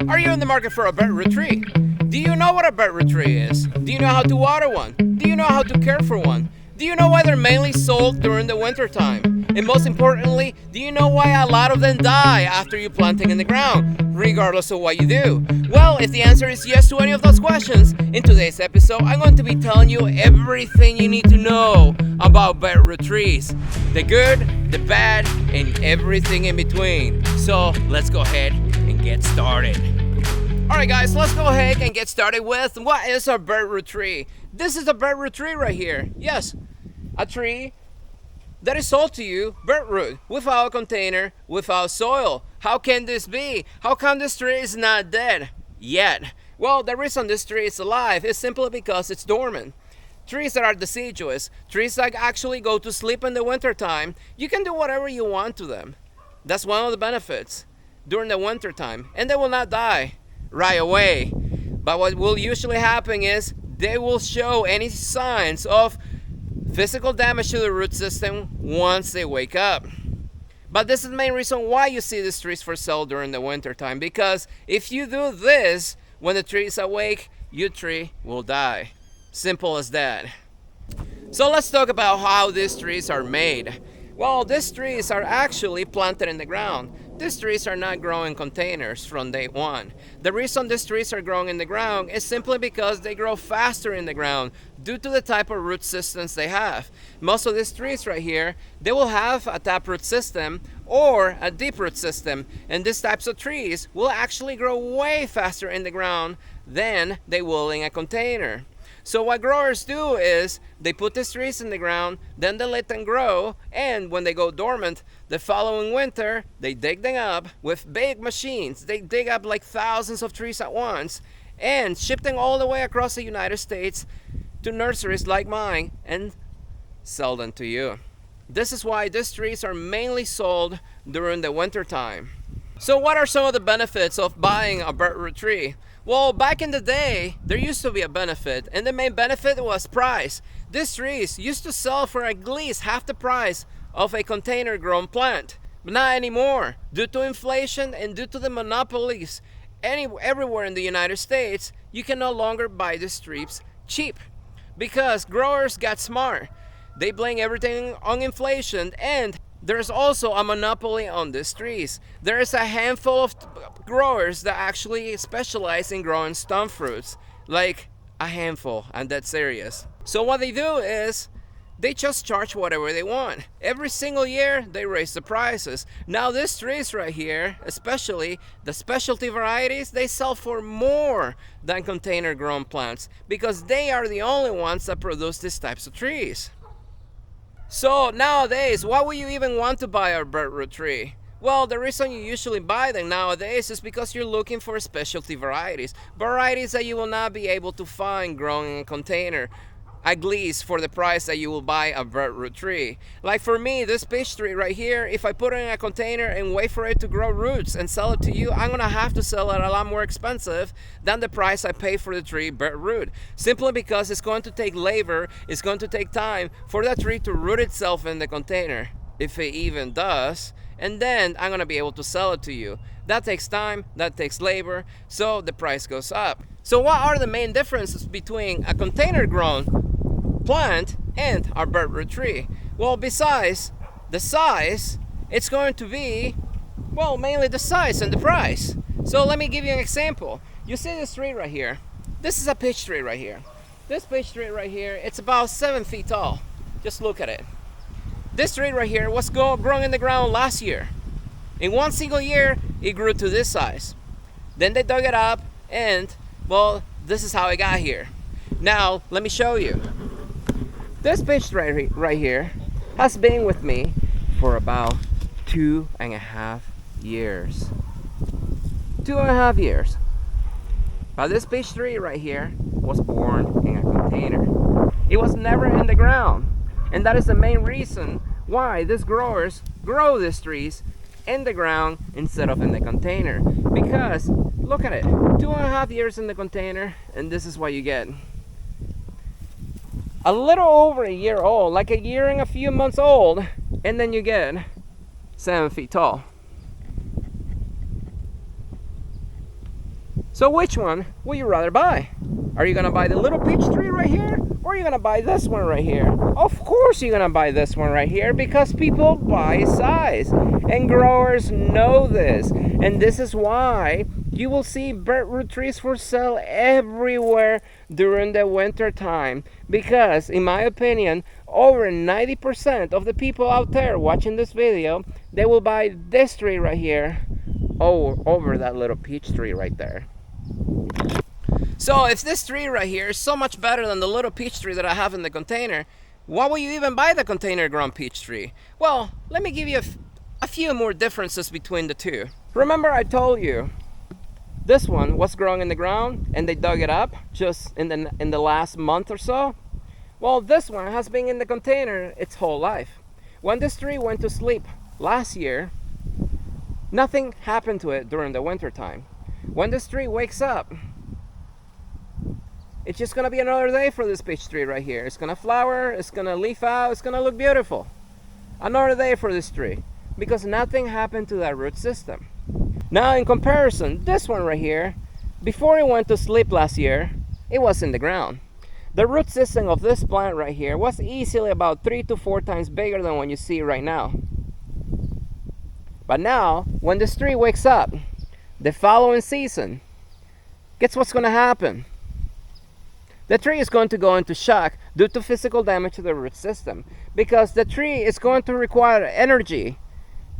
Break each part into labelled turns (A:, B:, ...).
A: Are you in the market for a BareRoot tree? Do you know what a BareRoot tree is? Do you know how to water one? Do you know how to care for one? Do you know why they're mainly sold during the winter time? And most importantly, do you know why a lot of them die after you plant them in the ground, regardless of what you do? Well, if the answer is yes to any of those questions, in today's episode, I'm going to be telling you everything you need to know about BareRoot trees. The good, the bad, and everything in between. So let's go ahead and get started. Alright guys, let's go ahead and get started with what is a BareRoot tree. This is a BareRoot tree right here. Yes, a tree that is sold to you BareRoot, without a container, without soil. How can this be? How come this tree is not dead yet? Well, the reason this tree is alive is simply because it's dormant. Trees that are deciduous, trees that actually go to sleep in the wintertime, you can do whatever you want to them. That's one of the benefits during the wintertime, and they will not die right away. But what will usually happen is they will show any signs of physical damage to the root system once they wake up. But this is the main reason why you see these trees for sale during the winter time, because if you do this when the tree is awake, your tree will die. Simple as that. So let's talk about how these trees are made. Well, these trees are actually planted in the ground. These trees are not growing in containers from day one. The reason these trees are growing in the ground is simply because they grow faster in the ground due to the type of root systems they have. Most of these trees right here, they will have a taproot system or a deep root system, and these types of trees will actually grow way faster in the ground than they will in a container. So what growers do is they put these trees in the ground, then they let them grow, and when they go dormant, the following winter, they dig them up with big machines. They dig up like thousands of trees at once and ship them all the way across the United States to nurseries like mine and sell them to you. This is why these trees are mainly sold during the winter time. So what are some of the benefits of buying a BareRoot tree? Well, back in the day, there used to be a benefit, and the main benefit was price. These trees used to sell for at least half the price of a container-grown plant. But not anymore. Due to inflation and due to the monopolies everywhere in the United States, you can no longer buy these trees cheap. Because growers got smart. They blame everything on inflation, and there's also a monopoly on these trees. There is a handful of growers that actually specialize in growing stone fruits. Like a handful, and that's serious. So what they do is they just charge whatever they want. Every single year they raise the prices. Now these trees right here, especially the specialty varieties, they sell for more than container grown plants because they are the only ones that produce these types of trees. So nowadays, why would you even want to buy a BareRoot tree? Well, the reason you usually buy them nowadays is because you're looking for specialty varieties. Varieties that you will not be able to find growing in a container, at least for the price that you will buy a BareRoot tree. Like for me, this peach tree right here, if I put it in a container and wait for it to grow roots and sell it to you, I'm gonna have to sell it a lot more expensive than the price I pay for the tree BareRoot. Simply because it's going to take labor, it's going to take time for that tree to root itself in the container, if it even does, and then I'm gonna be able to sell it to you. That takes time, that takes labor, so the price goes up. So what are the main differences between a container grown plant and our BareRoot tree? Well, besides the size, it's going to be, well, mainly the size and the price. So let me give you an example. You see this tree right here. This is a peach tree right here. This peach tree right here, it's about 7 feet tall. Just look at it. This tree right here was grown in the ground last year. In one single year, it grew to this size. Then they dug it up and, well, this is how it got here. Now, let me show you. This peach tree right here has been with me for about 2.5 years. 2.5 years. But this peach tree right here was born in a container. It was never in the ground. And that is the main reason why these growers grow these trees in the ground instead of in the container. Because, look at it, 2.5 years in the container, and this is what you get. A little over a year old, like a year and a few months old, and then you get 7 feet tall. So which one would you rather buy? Are you gonna buy the little peach tree right here, or are you gonna buy this one right here? Of course you're gonna buy this one right here, because people buy size, and growers know this. And this is why you will see BareRoot trees for sale everywhere during the winter time, because in my opinion, over 90% of the people out there watching this video, they will buy this tree right here over that little peach tree right there. So if this tree right here is so much better than the little peach tree that I have in the container, why would you even buy the container grown peach tree? Well, let me give you a few more differences between the two. Remember I told you this one was growing in the ground and they dug it up just in the last month or so? Well, this one has been in the container its whole life. When this tree went to sleep last year, nothing happened to it during the winter time. When this tree wakes up, it's just gonna be another day for this peach tree right here. It's gonna flower, it's gonna leaf out, it's gonna look beautiful. Another day for this tree, because nothing happened to that root system. Now in comparison, this one right here, before it went to sleep last year, it was in the ground. The root system of this plant right here was easily about 3 to 4 times bigger than what you see right now. But now, when this tree wakes up, the following season, guess what's going to happen? The tree is going to go into shock due to physical damage to the root system, because the tree is going to require energy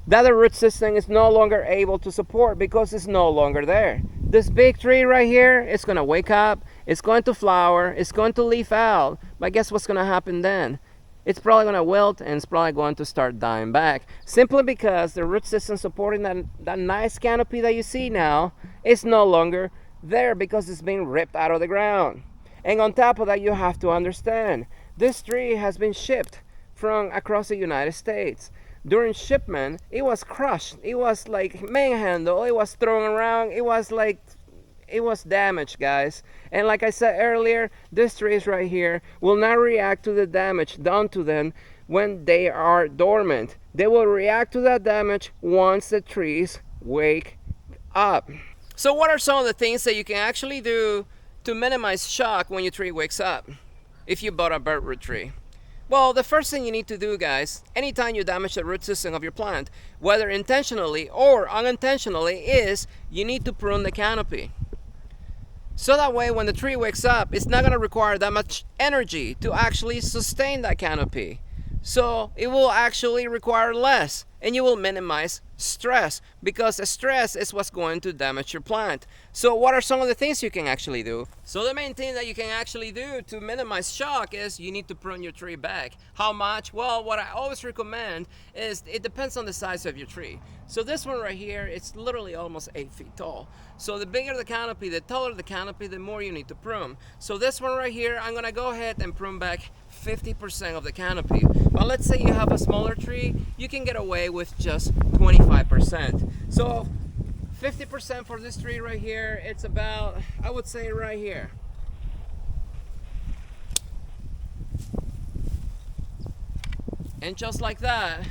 A: that the root system is no longer able to support because it's no longer there. This big tree right here, it's going to wake up, it's going to flower, it's going to leaf out, but guess what's going to happen then? It's probably going to wilt and it's probably going to start dying back, simply because the root system supporting that nice canopy that you see now is no longer there because it's being ripped out of the ground. And on top of that, you have to understand, this tree has been shipped from across the United States. During shipment, it was crushed, it was like manhandled, it was thrown around, it was damaged, guys. And like I said earlier, these trees right here will not react to the damage done to them when they are dormant. They will react to that damage once the trees wake up. So what are some of the things that you can actually do to minimize shock when your tree wakes up if you bought a BareRoot tree? Well, the first thing you need to do, guys, anytime you damage the root system of your plant, whether intentionally or unintentionally, is you need to prune the canopy. So that way when the tree wakes up, it's not going to require that much energy to actually sustain that canopy. So it will actually require less, and you will minimize stress, because the stress is what's going to damage your plant. So what are some of the things you can actually do? So the main thing that you can actually do to minimize shock is you need to prune your tree back. How much? Well, what I always recommend is, it depends on the size of your tree. So this one right here, it's literally almost 8 feet tall. So the bigger the canopy, the taller the canopy, the more you need to prune. So this one right here, I'm gonna go ahead and prune back 50% of the canopy. But let's say you have a smaller tree, you can get away with just 25%. So 50% for this tree right here, it's about, I would say right here. And just like that,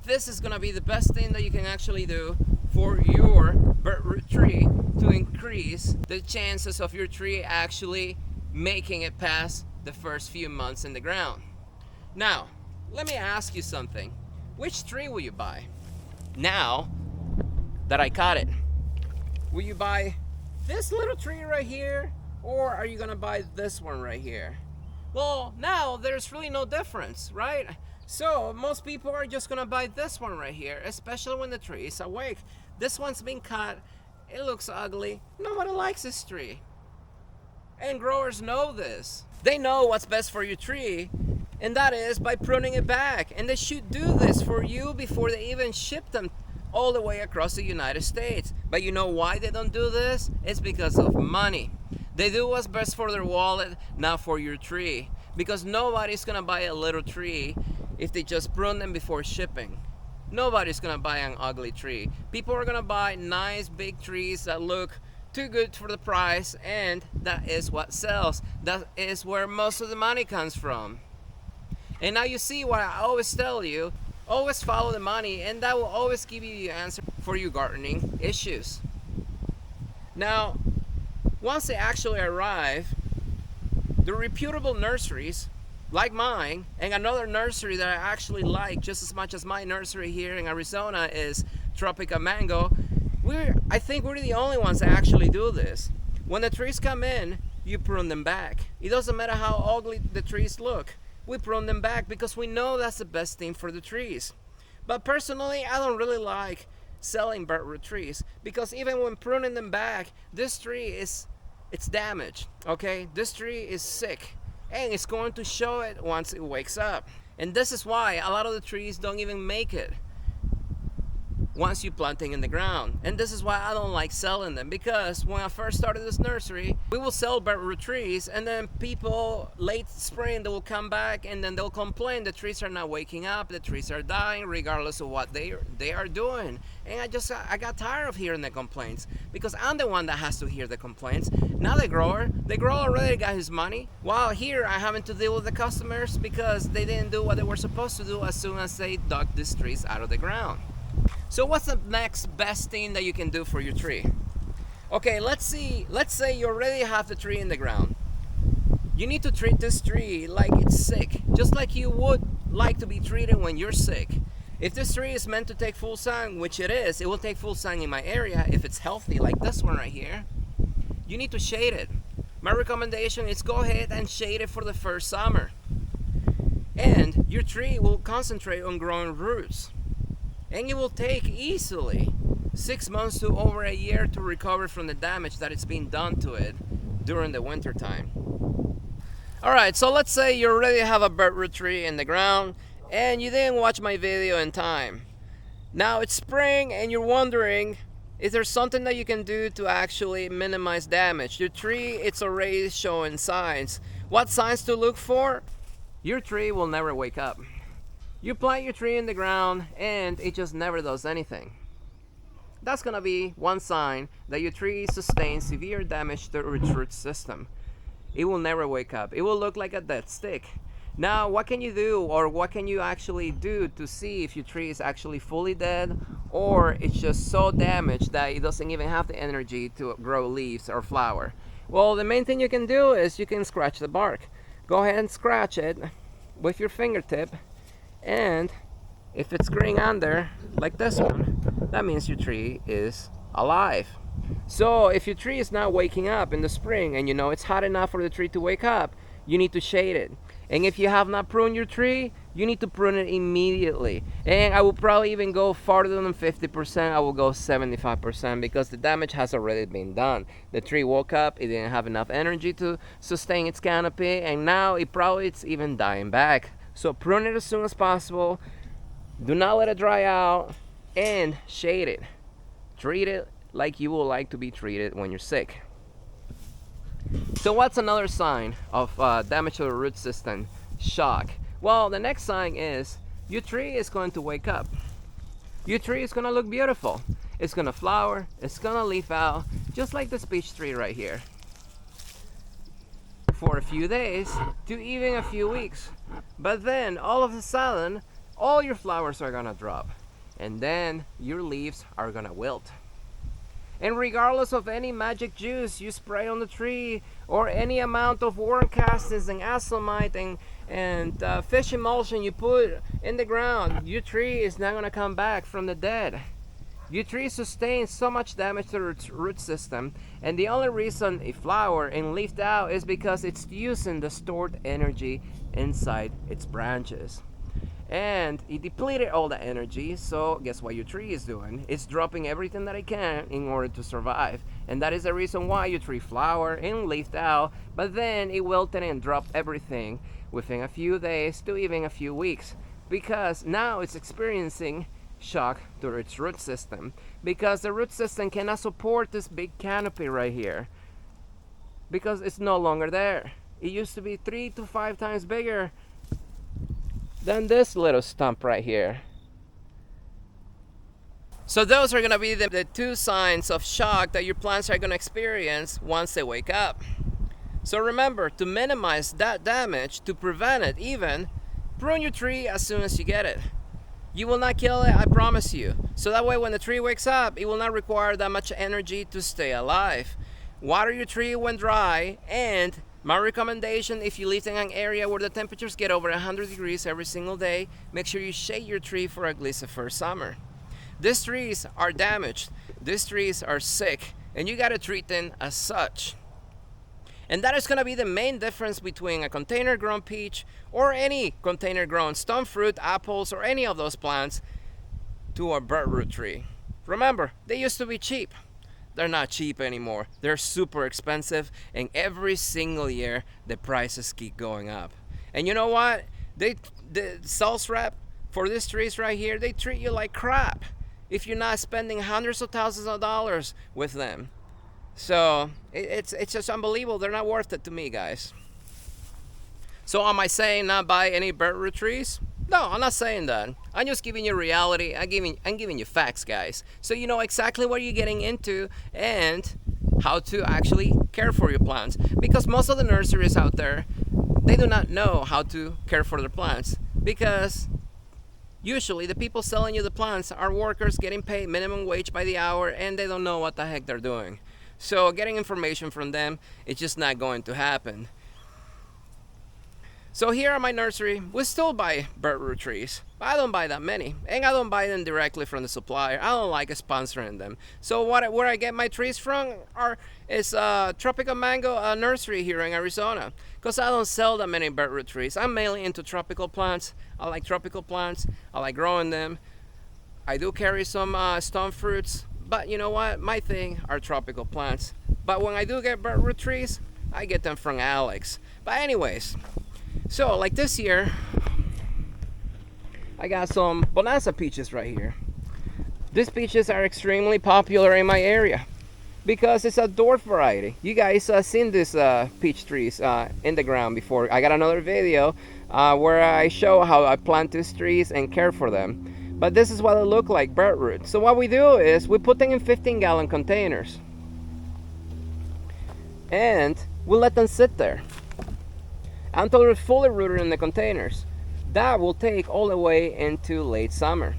A: this is gonna be the best thing that you can actually do for your BareRoot tree to increase the chances of your tree actually making it past the first few months in the ground. Now, let me ask you something. Which tree will you buy? Now that I caught it, will you buy this little tree right here, or are you gonna buy this one right here? Well, now there's really no difference, right? So most people are just gonna buy this one right here, especially when the tree is awake. This one's been cut, it looks ugly, nobody likes this tree. And growers know this. They know what's best for your tree, and that is by pruning it back. And they should do this for you before they even ship them all the way across the United States. But you know why they don't do this? It's because of money. They do what's best for their wallet, not for your tree. Because nobody's gonna buy a little tree if they just prune them before shipping. Nobody's gonna buy an ugly tree. People are gonna buy nice big trees that look too good for the price, and that is what sells. That is where most of the money comes from. And now you see what I always tell you, always follow the money, and that will always give you the answer for your gardening issues. Now, Once they actually arrive, the reputable nurseries like mine and another nursery that I actually like just as much as my nursery here in Arizona is Tropica Mango. I think we're the only ones that actually do this. When the trees come in, you prune them back. It doesn't matter how ugly the trees look. We prune them back because we know that's the best thing for the trees. But personally, I don't really like selling BareRoot trees because even when pruning them back, this tree it's damaged, okay? This tree is sick and it's going to show it once it wakes up. And this is why a lot of the trees don't even make it once you plant them in the ground. And this is why I don't like selling them, because when I first started this nursery, we will sell BareRoot trees, and then people late spring, they will come back and then they'll complain the trees are not waking up, the trees are dying regardless of what they are doing. And I got tired of hearing the complaints, because I'm the one that has to hear the complaints, not the grower. The grower already got his money, while here I having to deal with the customers because they didn't do what they were supposed to do as soon as they dug these trees out of the ground. So what's the next best thing that you can do for your tree? Okay, let's say you already have the tree in the ground. You need to treat this tree like it's sick, just like you would like to be treated when you're sick. If this tree is meant to take full sun, which it is, it will take full sun in my area if it's healthy, like this one right here. You need to shade it. My recommendation is go ahead and shade it for the first summer. And your tree will concentrate on growing roots. And it will take easily 6 months to over a year to recover from the damage that it's been done to it during the winter time. Alright, so let's say you already have a BareRoot tree in the ground and you didn't watch my video in time. Now it's spring and you're wondering, is there something that you can do to actually minimize damage? Your tree, it's already showing signs. What signs to look for? Your tree will never wake up. You plant your tree in the ground and it just never does anything. That's gonna be one sign that your tree sustains severe damage to its root system. It will never wake up. It will look like a dead stick. Now, what can you do, or what can you actually do to see if your tree is actually fully dead or it's just so damaged that it doesn't even have the energy to grow leaves or flower? Well, the main thing you can do is you can scratch the bark. Go ahead and scratch it with your fingertip. And if it's green under, like this one, that means your tree is alive. So if your tree is not waking up in the spring and you know it's hot enough for the tree to wake up, you need to shade it. And if you have not pruned your tree, you need to prune it immediately. And I will probably even go farther than 50%. I will go 75% because the damage has already been done. The tree woke up, it didn't have enough energy to sustain its canopy, and now it's even dying back. So prune it as soon as possible. Do not let it dry out, and shade it. Treat it like you would like to be treated when you're sick. So what's another sign of damage to the root system? Shock. Well, the next sign is your tree is going to wake up. Your tree is going to look beautiful. It's going to flower. It's going to leaf out, just like this peach tree right here, for a few days to even a few weeks. But then all of a sudden, all your flowers are gonna drop, and then your leaves are gonna wilt. And regardless of any magic juice you spray on the tree, or any amount of worm castings and acylmite and fish emulsion you put in the ground, your tree is not gonna come back from the dead. Your tree sustains so much damage to its root system, and the only reason it flowered and leafed out is because it's using the stored energy inside its branches. And it depleted all the energy, so guess what your tree is doing? It's dropping everything that it can in order to survive. And that is the reason why your tree flowered and leafed out, but then it wilted and dropped everything within a few days to even a few weeks, because now it's experiencing shock to its root system, because the root system cannot support this big canopy right here because it's no longer there. It used to be 3 to 5 times bigger than this little stump right here. So those are going to be the two signs of shock that your plants are going to experience once they wake up. So remember, to minimize that damage, to prevent it even, prune your tree as soon as you get it. You will not kill it, I promise you. So that way when the tree wakes up, it will not require that much energy to stay alive. water your tree when dry, and my recommendation, if you live in an area where the temperatures get over 100 degrees every single day, make sure you shade your tree for at least the first summer. These trees are damaged, these trees are sick, and you gotta treat them as such. And that is gonna be the main difference between a container grown peach or any container grown stone fruit, apples, or any of those plants to a BareRoot tree. Remember, they used to be cheap. They're not cheap anymore. They're super expensive, and every single year the prices keep going up. And you know what? The sales rep for these trees right here, they treat you like crap if you're not spending hundreds of thousands of dollars with them. So it's just unbelievable. They're not worth it to me, guys. So am I saying not buy any BareRoot trees? No, I'm not saying that. I'm just giving you reality. I'm giving you facts, guys. So you know exactly what you're getting into and how to actually care for your plants. Because most of the nurseries out there, they do not know how to care for their plants. Because usually the people selling you the plants are workers getting paid minimum wage by the hour, and they don't know what the heck they're doing. So getting information from them, it's just not going to happen. So here at my nursery, we still buy BareRoot trees, but I don't buy that many, and I don't buy them directly from the supplier. I don't like sponsoring them. So where I get my trees from is Tropical Mango Nursery here in Arizona, because I don't sell that many BareRoot trees. I'm mainly into tropical plants. I like tropical plants. I like growing them. I do carry some stone fruits, but you know what? My thing are tropical plants. But when I do get BareRoot trees, I get them from Alex. But anyways. So, like this year, I got some Bonanza peaches right here. These peaches are extremely popular in my area because it's a dwarf variety. You guys seen these peach trees in the ground before. I got another video where I show how I plant these trees and care for them. But this is what they look like, BareRoot. So what we do is we put them in 15-gallon containers and we let them sit there until they're fully rooted in the containers. That will take all the way into late summer.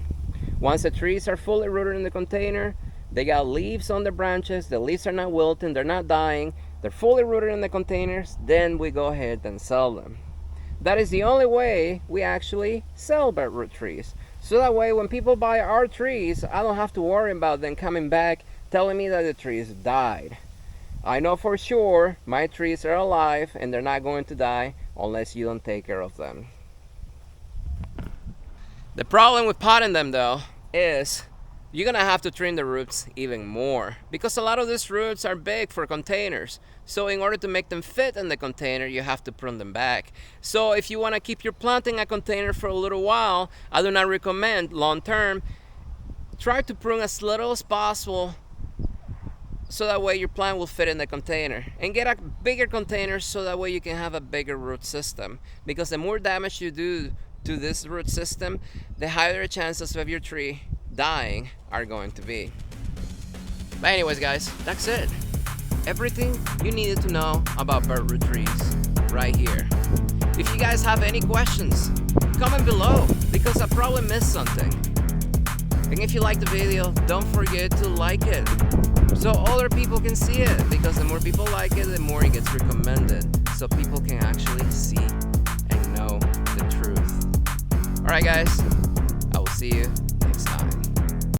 A: Once the trees are fully rooted in the container, they got leaves on the branches, the leaves are not wilting, they're not dying, they're fully rooted in the containers, then we go ahead and sell them. That is the only way we actually sell BareRoot trees. So that way when people buy our trees, I don't have to worry about them coming back telling me that the trees died. I know for sure my trees are alive and they're not going to die unless you don't take care of them. The problem with potting them though is you're gonna have to trim the roots even more because a lot of these roots are big for containers. So in order to make them fit in the container, you have to prune them back. So if you want to keep your plant in a container for a little while, I do not recommend long term. Try to prune as little as possible so that way your plant will fit in the container, and get a bigger container so that way you can have a bigger root system, because the more damage you do to this root system, the higher the chances of your tree dying are going to be. But anyways guys, that's it. Everything you needed to know about BareRoot trees right here. If you guys have any questions, comment below because I probably missed something. And if you like the video, don't forget to like it so other people can see it, because the more people like it, the more it gets recommended, so people can actually see and know the truth. Alright guys, I will see you